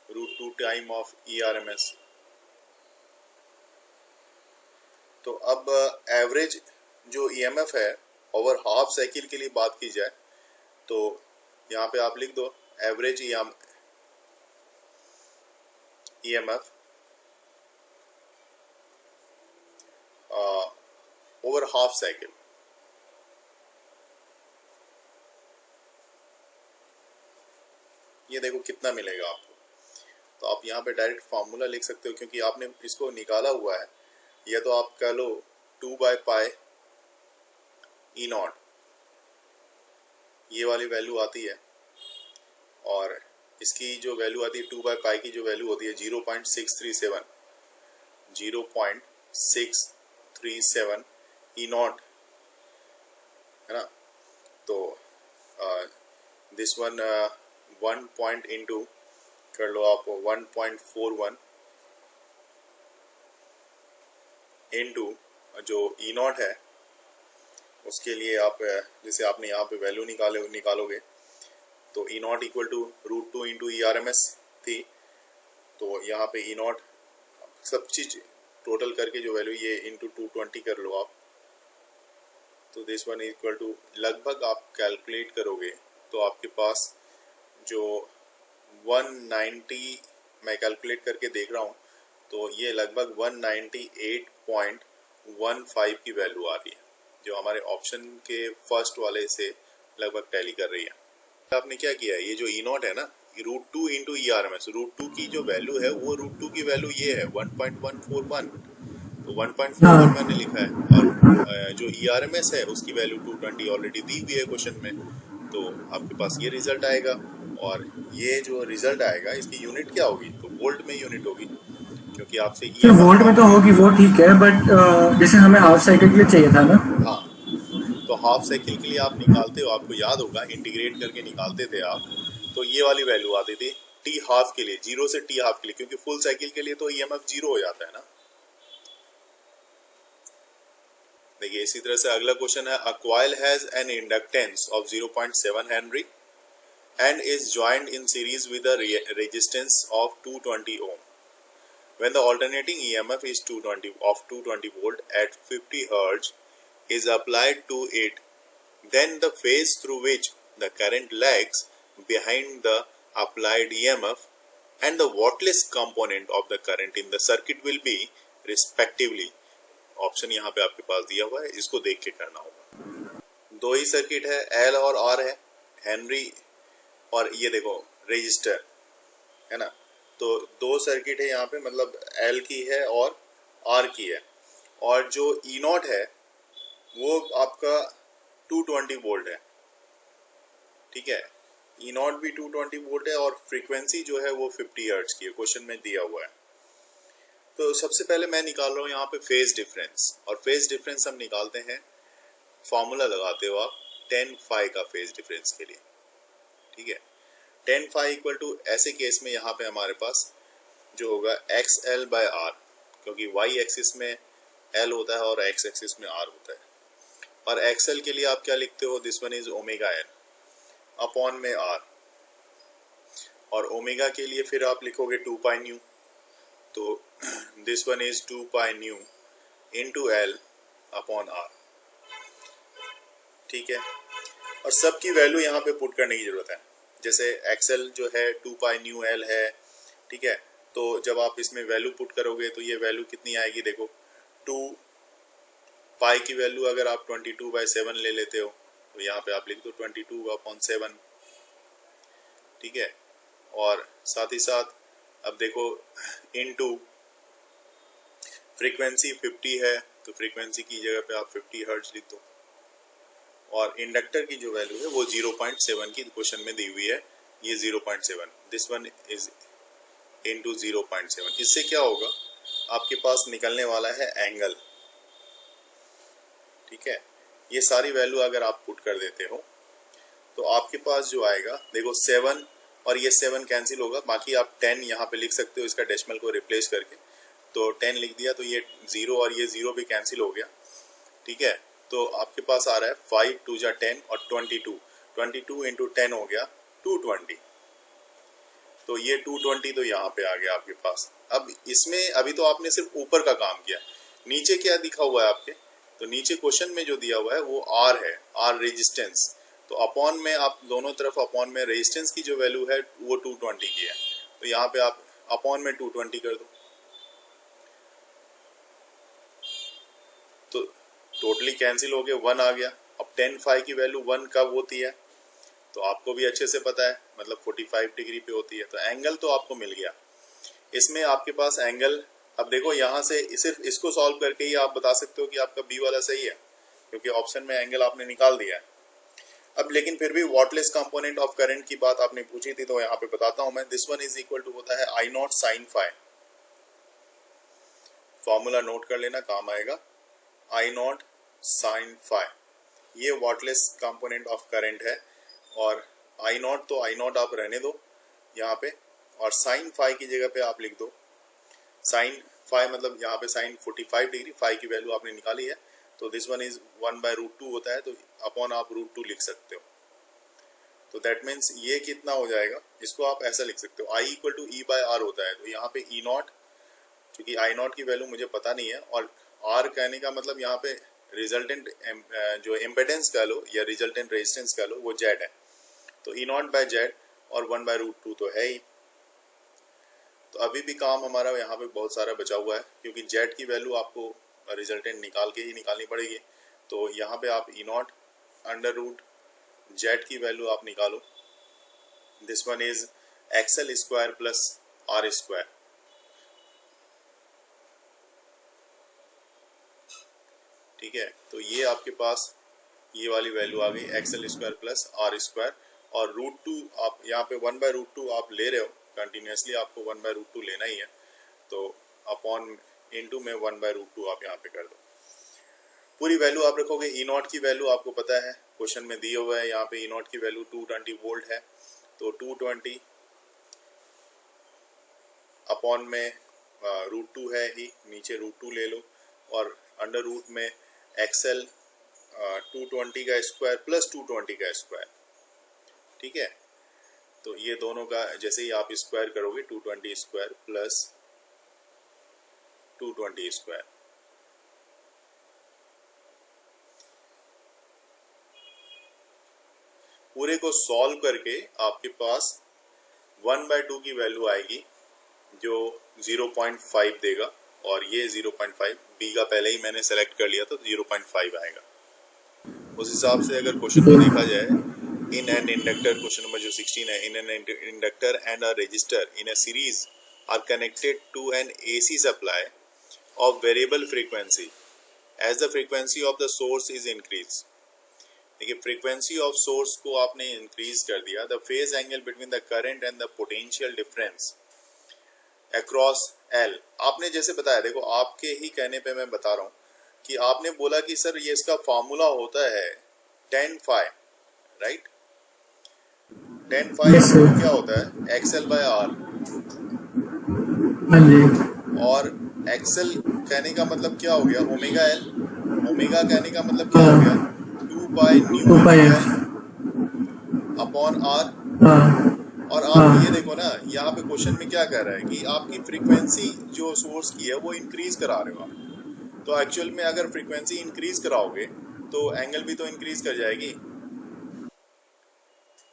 √2 time of ERMS। तो अब एवरेज जो EMF है ओवर हाफ साइकिल के लिए बात की जाए, तो यहाँ पे आप लिख दो average EMF over half cycle. ये देखो कितना मिलेगा आपको, तो आप यहाँ पे डायरेक्ट फार्मूला लिख सकते हो क्योंकि आपने इसको निकाला हुआ है। या तो आप कह लो 2/π E0, ये वाली वैल्यू आती है, और इसकी जो वैल्यू आती है 2/π की जो वैल्यू होती है 0.637 E0 है ना। तो दिस वन 1 पॉइंट इंटू कर लो आप 1.41 इंटू जो E0 है, उसके लिए आप जैसे आपने यहाँ पे वैल्यू निकालोगे तो E0 equal to √2 into ERMS थी, तो यहाँ पे E0 सब चीज टोटल करके जो वैल्यू ये इंटू 220 कर लो आप, तो दिस वन इक्वल टू लगभग आप कैलकुलेट करोगे तो आपके पास जो 190, मैं कैलकुलेट करके देख रहा हूँ, तो ये लगभग 198.15 की वैल्यू आ रही है, जो हमारे ऑप्शन के फर्स्ट वाले से लगभग टैली कर रही है। आपने क्या किया है, ये जो E0 है ना, √2 इंटू ERMS, √2 की जो वैल्यू है वो √2 की वैल्यू ये है 1.141, तो 1.41 मैंने लिखा है, और जो ERMS है उसकी वैल्यू 220 ऑलरेडी दी हुई है क्वेश्चन में, तो आपके पास ये रिजल्ट आएगा। और ये जो रिजल्ट आएगा इसकी यूनिट क्या होगी, तो वोल्ट में यूनिट होगी, क्योंकि आपसे वोल्ट में तो होगी, वो ठीक है, बट जैसे हमें हाफ साइकिल के लिए चाहिए था ना। हाँ, तो हाफ साइकिल के लिए आप निकालते हो, आपको याद होगा इंटीग्रेट करके निकालते थे आप, तो ये वाली वैल्यू आती थी T हाफ के लिए, 0 से T हाफ के लिए, क्योंकि फुल साइकिल के लिए तो EMF 0 हो जाता है ना। देखिए इसी तरह से अगला क्वेश्चन है, a coil has an inductance of 0.7 Henry and is joined in series with a resistance of 220 ohm. When the alternating EMF is 220 volt at 50 Hz is applied to it, then the phase through which the current lags behind the applied EMF and the wattless component of the current in the circuit will be respectively. Option यहाँ पे आपके पास दिया हुआ है, इसको देख के करना होगा। दो ही सर्किट है, L और R है, हेनरी और ये देखो रेजिस्टर है ना, तो दो सर्किट है यहाँ पे, मतलब L की है और R की है, और जो E0 है वो आपका 220 वोल्ट है, ठीक है, E0 भी 220 वोल्ट है, और फ्रीक्वेंसी जो है वो 50 हर्ट्ज की है, क्वेश्चन में दिया हुआ है। तो सबसे पहले मैं निकाल रहा हूँ यहाँ पे फेज डिफरेंस, और फेज डिफरेंस हम निकालते हैं, फॉर्मूला लगाते हो आप tan phi का फेज डिफरेंस के लिए, ठीक है। tan phi इक्वल टू, ऐसे केस में यहाँ पे हमारे पास जो होगा XL/R, क्योंकि y एक्सिस में एल होता है और एक्स एक्सिस में आर होता है। और एक्सएल के लिए आप क्या लिखते हो, this one is omega L upon में आर, और ओमेगा के लिए फिर आप लिखोगे 2 पाई न्यू, तो this one is 2 pi nu into L upon R. ठीक है, और सबकी वैल्यू यहाँ पे पुट करने की जरूरत है। जैसे एक्सएल जो है 2 पाई न्यू एल है, ठीक है, तो जब आप इसमें वैल्यू पुट करोगे तो ये वैल्यू कितनी आएगी, देखो 2 पाई की वैल्यू अगर आप 22/7 ले लेते हो तो यहाँ पे आप लिख दो 22/7, ठीक है। और साथ ही साथ अब देखो इनटू फ्रीक्वेंसी 50 है तो फ्रीक्वेंसी की जगह पे आप 50 हर्ट्ज लिख दो, और इंडक्टर की जो वैल्यू है वो 0.7 की क्वेश्चन में दी हुई है, ये 0.7, दिस वन इज इनटू 0.7। इससे क्या होगा, आपके पास निकलने वाला है एंगल, ठीक है। ये सारी वैल्यू अगर आप पुट कर देते हो तो आपके पास जो आएगा, देखो 7 और ये 7 कैंसिल होगा, बाकी आप 10 यहाँ पे लिख सकते हो इसका डेसिमल को रिप्लेस करके, तो 10 लिख दिया तो ये 0 और ये 0 भी कैंसिल हो गया, ठीक है। तो आपके पास आ रहा है 5 2 जा 10 और 22 इंटू 10 हो गया 220, तो ये 220 तो यहाँ पे आ गया आपके पास। अब इसमें अभी तो आपने सिर्फ ऊपर का काम किया, नीचे क्या दिखा हुआ है आपके, तो नीचे क्वेश्चन में जो दिया हुआ है वो आर है, आर रेजिस्टेंस, तो अपॉन में आप दोनों तरफ अपॉन में रेजिस्टेंस की जो वैल्यू है वो 220 की है, तो यहाँ पे आप अपॉन में 220 कर दो, तो टोटली कैंसिल हो गया, 1 आ गया। अब 10 फाई की वैल्यू 1 कब होती है, तो आपको भी अच्छे से पता है, मतलब 45 डिग्री पे होती है, तो एंगल तो आपको मिल गया। इसमें आपके पास एंगल, अब देखो यहाँ से सिर्फ इसको सॉल्व करके ही आप बता सकते हो कि आपका बी वाला सही है, क्योंकि ऑप्शन में एंगल आपने निकाल दिया है। अब लेकिन फिर भी वॉटलेस कंपोनेंट ऑफ करंट की बात आपने पूछी थी, तो यहाँ पे बताता हूं मैं, this one is equal to होता है I naught sine phi, formula note कर लेना, काम आएगा, आई नॉट साइन फाई, ये वॉटलेस कंपोनेंट ऑफ करंट है। और आई नॉट तो आई नॉट आप रहने दो यहाँ पे, और साइन फाई की जगह पे आप लिख दो साइन फाई, मतलब यहाँ पे साइन 45 डिग्री, फाई की वैल्यू आपने निकाली है, तो दिस वन इज 1/√2 होता है, तो अपॉन आप √2 लिख सकते हो। तो दैट मीन्स ये कितना हो जाएगा, इसको आप ऐसा लिख सकते हो, I इक्वल टू E/R होता है, तो यहाँ पे E नॉट, क्योंकि I नॉट की वैल्यू मुझे पता नहीं है, और R कहने का मतलब यहाँ पे रिजल्टेंट जो इम्पेडेंस कह लो या रिजल्टेंट रेजिस्टेंस कह लो वो Z है, तो E नॉट बाय Z, और 1/√2 तो है ही। तो अभी भी काम हमारा यहाँ पे बहुत सारा बचा हुआ है, क्योंकि Z की वैल्यू आपको रिजल्टेंट निकाल के ही निकालनी पड़ेगी, तो यहाँ पे आप E नॉट √Z की वैल्यू आप निकालो, this one is XL square plus R square, ठीक है। तो ये आपके पास ये वाली वैल्यू आ गई XL square plus R square, और √2 आप यहाँ पे 1/√2 आप ले रहे हो कंटिन्यूसली, आपको 1/√2 लेना ही है, तो अपॉन इनटू में 1/√2 आप यहाँ पे कर दो, पूरी वैल्यू आप रखोगे। ई नॉट की वैल्यू आपको पता है, क्वेश्चन में दिए हुआ है, यहाँ पे ई नॉट की वैल्यू 220 वोल्ट है, तो 220 अपॉन में √2 है ही, नीचे √2 ले लो, और अंडर रूट में XL 220 का स्क्वायर प्लस 220 का स्क्वायर, ठीक है। तो ये दोनों का जैसे ही आप स्क्वायर करोगे, 220 स्क्वायर प्लस 220 स्क्वायर, पूरे को सॉल्व करके आपके पास 1/2 की वैल्यू आएगी जो 0.5 देगा, और ये 0.5 बी का पहले ही मैंने सेलेक्ट कर लिया, तो 0.5 आएगा। उस हिसाब से अगर क्वेश्चन को देखा जाए, in an inductor, question number जो 16 है, in an inductor and a resistor in a series are connected to an AC supply of variable frequency as the frequency of the source is increase. देखिए, frequency of source को आपने increase कर दिया, the phase angle between the current and the potential difference across L, आपने जैसे बताया, देखो आपके ही कहने पे मैं बता रहा हूँ कि आपने बोला कि सर ये इसका फॉर्मूला होता है tan phi, right. tan phi Yes, sir. क्या होता है, XL/R, हाँ जी, और एक्सेल कहने का मतलब क्या हो गया, ओमेगा एल। ओमेगा कहने का मतलब क्या हो गया, 2 pi nu 2 pi L F. Upon R. हाँ और आप ये हाँ देखो ना, यहाँ पे क्वेश्चन में क्या कह रहा है कि आपकी फ्रीक्वेंसी जो सोर्स की है वो इंक्रीज करा रहे हो आप। तो एक्चुअल में अगर फ्रीक्वेंसी इंक्रीज कराओगे तो एंगल भी तो इंक्रीज कर जाएगी,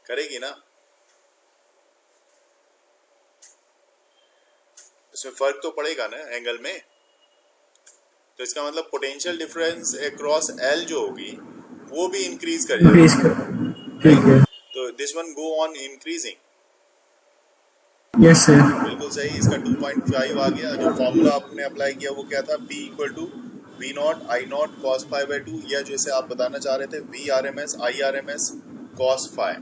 करेगी ना। इसमें फर्क तो पड़ेगा ना एंगल में। तो इसका मतलब पोटेंशियल डिफरेंस अक्रॉस एल जो होगी वो भी इंक्रीज कर जाएगी, इंक्रीज कर। ठीक है। तो this one go on increasing. Yes sir. बिल्कुल सही। इसका 2.5 आ गया। जो फॉर्मूला आपने अप्लाई किया वो क्या था, P equal to V naught I naught cos five by two, या जैसे आप बताना चाह रहे थे V R M S I R M S cos five.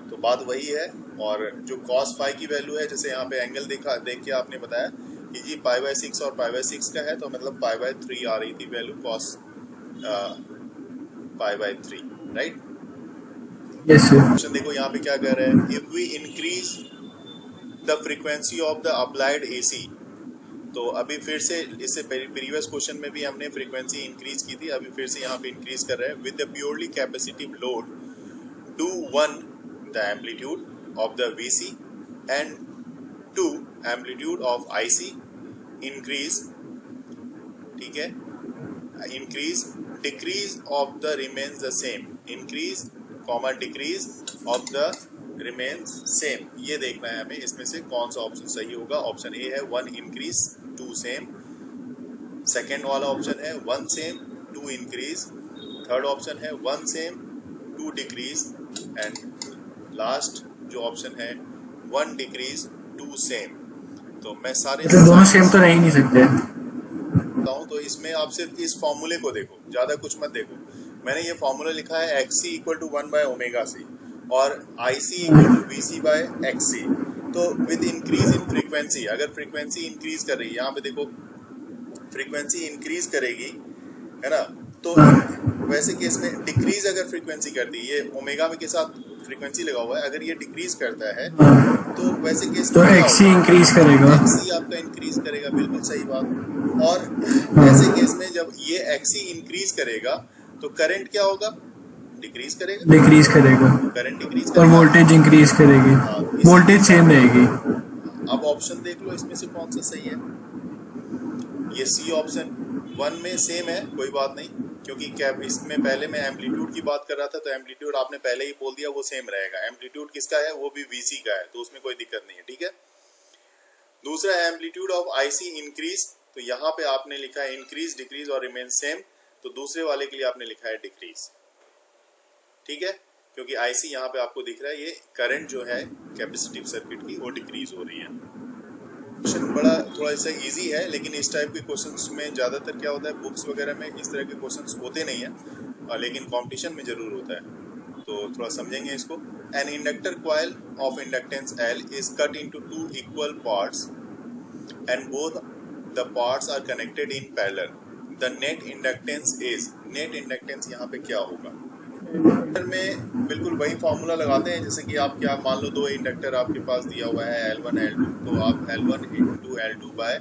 तो बात वही है। और जो कॉस फाइव की वैल्यू है, जैसे यहाँ पे एंगल देखा देख के आपने बताया कि जी पाई बाई 6 और पाई बाई 6 का है, तो मतलब पाई बाई 3 आ रही थी value cos pi by 3, right. Yes sir. Question देखो यहाँ पे क्या कह रहा है, if we increase the frequency of the applied AC. तो अभी फिर से इससे प्रीवियस क्वेश्चन में भी हमने फ्रीक्वेंसी इंक्रीज की थी, अभी फिर से यहाँ पे इंक्रीज कर रहे हैं। With the purely capacitive load do 1 the amplitude of the VC and 2 amplitude of IC increase, ठीक है। Increase decrease of the remains the same, increase comma decrease of the remains same. ये देखना है हमें इसमें से कौन सा ऑप्शन सही होगा। ऑप्शन ए है 1 इंक्रीज 2 सेम, सेकेंड वाला ऑप्शन है 1 सेम 2 इंक्रीज, थर्ड ऑप्शन है 1 सेम 2 डिक्रीज, एंड लास्ट जो ऑप्शन है 1 डिक्रीज 2 सेम। तो मैं सारे दोनों सेम तो रह ही नहीं सकते। हूँ, तो इसमें आप सिर्फ इस फॉर्मूले को देखो, ज्यादा कुछ मत देखो। मैंने ये फॉर्मूला लिखा है X C equal to 1 by omega C और I C equal to V C by X C. तो विद इंक्रीज इन फ्रीक्वेंसी, अगर फ्रीक्वेंसी इंक्रीज कर रही है, यहाँ पे देखो फ्रीक्वेंसी इंक्रीज करेगी, है ना। तो वैसे केस में डिक्रीज अगर फ्रीक्वेंसी करती है, ये ओमेगा में के साथ फ्रीक्वेंसी लगा हुआ है, अगर ये डिक्रीज करता है तो वैसे केस तो में क्या एक्सी होगा, इंक्रीज करेगा। एक्सी आपका इंक्रीज करेगा, बिल्कुल सही बात। और वैसे केस में जब ये एक्सी इंक्रीज करेगा तो करंट क्या होगा, डिक्रीज करेगा, डिक्रीज करेगा करंट डिक्रीज और करेगा। वोल्टेज इंक्रीज करेगी। हाँ, इसी- वोल्टेज सेम रहेगी। अब ऑप्शन देख लो इसमें से कौन सा सही है। ये सी ऑप्शन 1 में सेम है, कोई बात नहीं, क्योंकि क्या इसमें पहले मैं एम्पलीट्यूड की बात कर रहा था, तो एम्पलीट्यूड आपने पहले ही बोल दिया वो सेम रहेगा। एम्पलीट्यूड किसका है, वो भी वीसी का है, तो उसमें कोई दिक्कत नहीं है, ठीक है। दूसरा है एम्पलीट्यूड ऑफ आईसी इंक्रीज, तो यहाँ पे आपने लिखा है इंक्रीज डिक्रीज और रिमेन सेम, तो दूसरे वाले के लिए आपने लिखा है डिक्रीज, ठीक है, क्योंकि आईसी यहाँ पे आपको दिख रहा है ये करंट जो है कैपेसिटिव सर्किट की वो डिक्रीज हो रही है। क्वेश्चन बड़ा थोड़ा सा इजी है, लेकिन इस टाइप के क्वेश्चंस में ज़्यादातर क्या होता है, बुक्स वगैरह में इस तरह के क्वेश्चंस होते नहीं हैं, लेकिन कंपटीशन में ज़रूर होता है, तो थोड़ा समझेंगे इसको। An inductor coil of inductance L is cut into 2 equal parts and both the parts are connected in parallel, the net inductance is, net inductance यहाँ पे क्या होगा। इंडक्टर में बिल्कुल वही फॉर्मूला लगाते हैं, जैसे कि आप क्या मान लो, दो इंडक्टर आपके पास दिया हुआ है L1 L2, तो आप L1 into L2 bye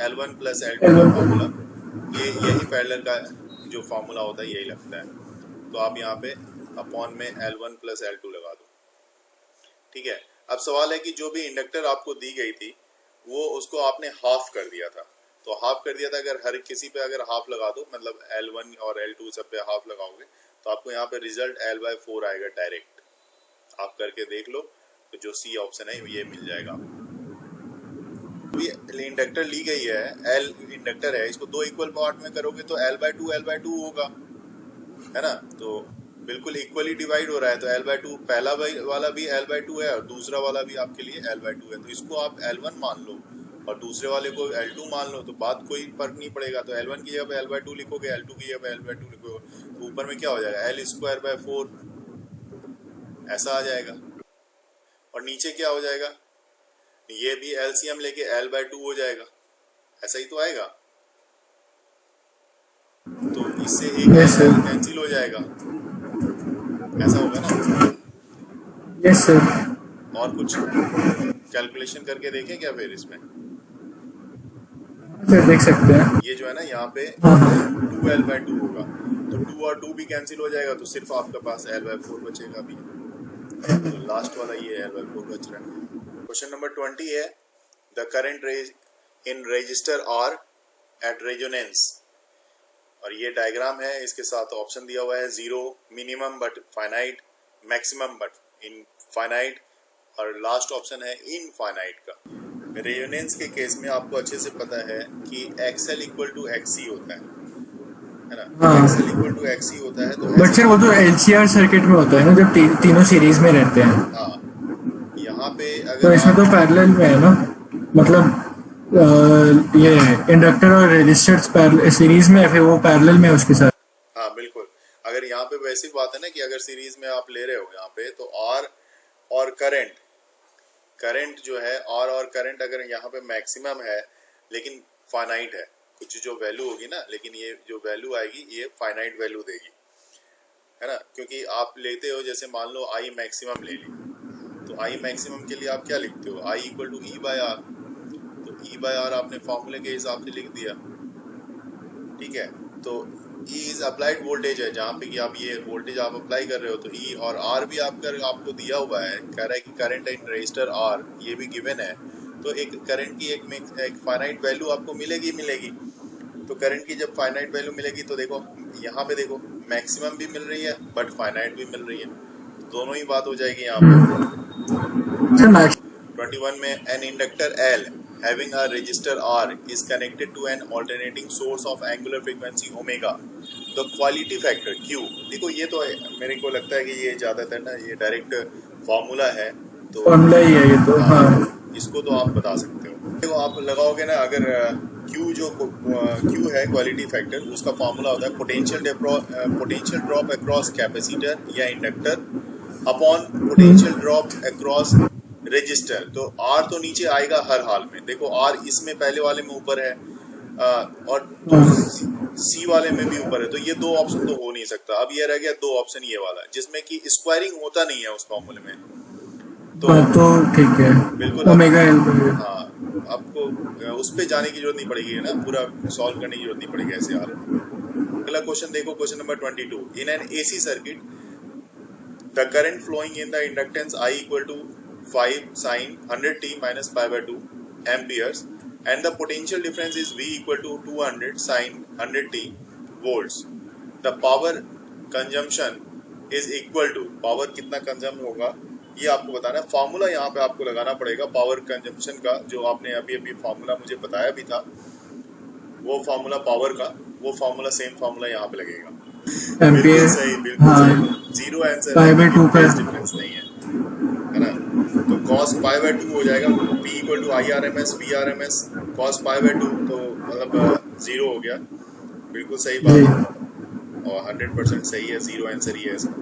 L1 plus L2 का फॉर्मूला, ये यही पैरेलल का जो फॉर्मूला होता है यही लगता है। तो आप यहाँ पे अपॉन में L1 प्लस L2 लगा दो, ठीक है। अब सवाल है कि जो भी इंडक्टर आपको दी गई थी वो उसको आपने हाफ कर दिया था, तो हाफ कर दिया था, अगर हर किसी पे अगर हाफ लगा दो, मतलब L1 और L2 सब पे हाफ लगाओगे, तो आपको यहाँ पे रिजल्ट L/4 आएगा डायरेक्ट। आप करके देख लो, तो जो सी ऑप्शन है ये मिल जाएगा। ये इंडक्टर ली गई है, L इंडक्टर है, इसको दो इक्वल पार्ट में करोगे तो L/2 होगा, है ना। तो बिल्कुल इक्वली डिवाइड हो रहा है, तो L/2 पहला वाला भी L/2 है और दूसरा वाला भी आपके लिए L/2 है, तो इसको आप L1 मान लो और दूसरे वाले को L2 मान लो, तो बात कोई फर्क नहीं पड़ेगा। तो L1 की जगह पे L/2 लिखोगे, L2 की जगह पे L/2 लिखोगे, तो ऊपर में क्या हो जाएगा, L²/4 ऐसा आ जाएगा, और नीचे क्या हो जाएगा, ये भी LCM लेके L/2 हो जाएगा, ऐसा ही तो आएगा। तो इससे एक L कैंसिल हो जाएगा, ऐसा होगा ना। Yes sir. और कुछ कैलकुलेशन करके देखें क्या फिर इसमें। फिर देख सकते हैं। ये जो है ना यहाँ पे हाँ हाँ 2L/2 होगा, तो 2 और 2 भी कैंसिल हो जाएगा, तो सिर्फ आपके पास L/4 बचेगा भी। तो लास्ट वाला ये L/4 बच रहा है। क्वेश्चन नंबर 20 है the current in resistor R at resonance, और ये डायग्राम है, इसके साथ ऑप्शन दिया हुआ है 0 minimum but finite, maximum but infinite, और लास्ट ऑप्शन है इनफाइनाइट का। रेजोनेंस के केस में आपको अच्छे से पता है कि XL इक्वल टू XC होता है ना। हाँ। XL इक्वल टू XC होता है, तो बट सर वो तो LCR सर्किट में होता है ना, जब तीनों सीरीज में रहते हैं। हाँ, यहाँ पे तो अगर इसमें तो पैरेलल में है ना, मतलब ये इंडक्टर और रेजिस्टर्स सीरीज में है, फिर वो पैरेलल में है उसके साथ। हाँ बिल्कुल, अगर यहाँ पे वैसी बात है ना कि अगर सीरीज में आप ले रहे हो यहाँ पे, तो R और करंट जो है, R और करंट अगर यहाँ पे मैक्सिमम है लेकिन फाइनाइट है, कुछ जो वैल्यू होगी ना, लेकिन ये जो वैल्यू आएगी ये फाइनाइट वैल्यू देगी, है ना। क्योंकि आप लेते हो, जैसे मान लो I मैक्सिमम ले ली, तो I मैक्सिमम के लिए आप क्या लिखते हो, I इक्वल टू E/R, तो E/R आपने फॉर्मूले के हिसाब से लिख दिया, ठीक है। तो E इज अप्लाइड वोल्टेज है, जहाँ पे कि आप ये वोल्टेज आप अप्लाई कर रहे हो, तो E और R भी आपको दिया हुआ है, कह रहा है कि करंट इन रजिस्टर R, ये भी गिवन है, तो एक करंट की एक फाइनाइट वैल्यू आपको मिलेगी। तो करंट की जब फाइनाइट वैल्यू मिलेगी, तो देखो यहाँ पे देखो मैक्सिमम भी मिल रही है बट फाइनाइट भी मिल रही है, तो दोनों ही बात हो जाएगी यहाँ पे। 21 में an inductor L having a resistor R is connected to an alternating source of angular frequency omega. The quality factor Q, देखो ये तो मेरे को लगता है कि ये ज्यादातर ना ये डायरेक्ट फॉर्मूला है, तो फॉर्मूला ही है ये तो। हाँ इसको तो आप बता सकते हो। देखो आप लगाओगे ना, अगर Q है क्वालिटी फैक्टर, उसका फॉर्मूला होता है पोटेंशियल ड्रॉप अक्रॉस कैपेसिटर या inductor upon potential drop across register. तो R तो नीचे आएगा हर हाल में, देखो R इसमें पहले वाले में ऊपर है, और C वाले में भी ऊपर है, तो ये दो ऑप्शन तो हो नहीं सकता। अब ये रह गया दो ऑप्शन ये वाला, जिसमें कि स्क्वायरिंग होता नहीं है उस फॉर्मूले में, तो ठीक है बिल्कुल ओमेगा L। हाँ, आपको उस पे जाने की जरूरत नहीं पड़ेगी ना, पूरा सॉल्व करने की जरूरत नहीं पड़ेगी ऐसे हाल में। अगला क्वेश्चन देखो, question number 22 in an AC circuit the current flowing in the inductance I equal to 5 sin 100t minus pi by 2 amperes and the potential difference is V equal to 200 sin 100t volts. The power consumption is equal to, power कितना कंजम्प होगा ये आपको बताना है। Formula यहाँ पे आपको लगाना पड़ेगा पावर कंजम्पशन का, जो आपने अभी फार्मूला मुझे बताया भी था, वो फार्मूला पावर का, वो फार्मूला सेम फार्मूला यहाँ पे लगेगा। बिल्कुल सही, बिल्कुल सही, जीरो आंसर है, डिफरेंस नहीं है ना। तो cos पाई बाय 2 हो जाएगा, P equal to IRMS VRMS cos pi by 2, तो मतलब 0 हो गया। बिल्कुल सही बात है और 100% सही है, जीरो आंसर ही है इसका।